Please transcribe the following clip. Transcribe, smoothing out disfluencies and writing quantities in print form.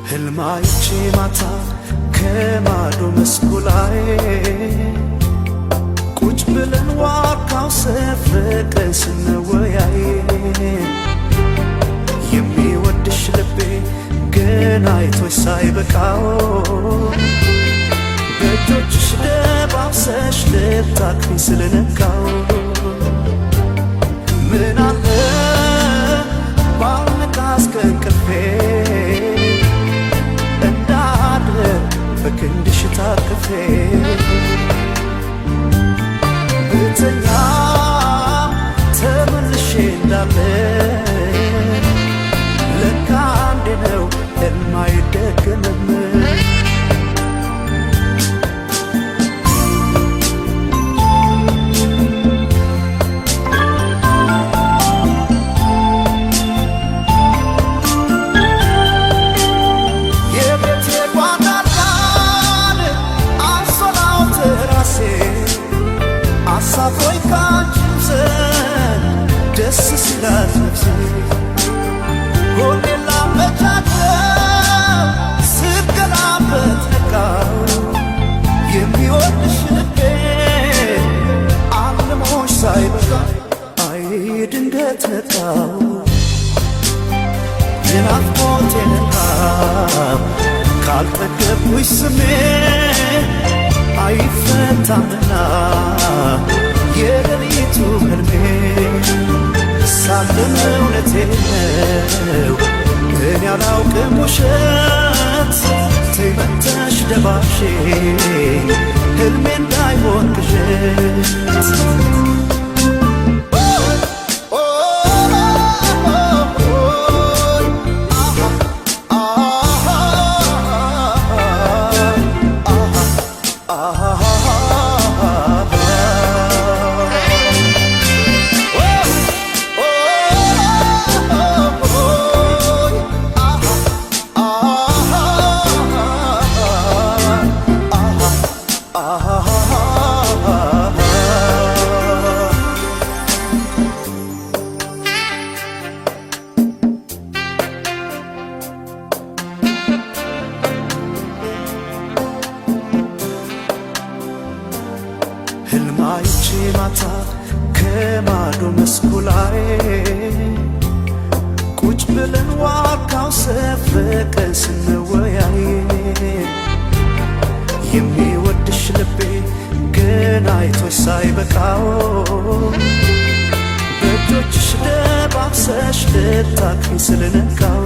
ህልማይቼ ማታ ከማዶ መስኩ ላይ ቁጭ ብለን ዋርካው ሰፍቀን ስንወያይ የሚወድሽ ልቤ ገና አይቶሽ ሳይበቃው በእጆችሽ ደባብሰሽ ልታቅፊኝ ስለነካው ምን አለ ባልነቃስ ከእንቅልፌ በክንድሽ ታቅፌ ብተኛ ተመልሼ እንዳለ ለካ አንዴ ነው የማይደገምም አሳፎይ ካንቺም ዘንድ ደስ ሲላት ነፍሴ ሆዴን ላመቻቸው ስገላበት ነቃው የሚወድሽ ልቤ አልሞሽ ሳይበቃ አይ ድንገት ነጣው የናፍቆቴ ነቃው ካልጠገብኩሽ ስሜ አይፈታምና የሌሊቱ ህልሜ ሳለም እውነቴ ነው እኔ አላውቅም ውሸት ተይመተሽ ደባሼ ህልሜ እንዳይሆን ቅዠት ህልማይቼ ማታ ከማዶ መስኩ ላይ ቁጭ ብለን ዋርካው ሰፍቀን ስንወያይ የሚወድሽ ልቤ ገና አይቶሽ ሳይበቃው በእጆችሽ ደባብሰሽ ልታቅፊኝ ስለነካው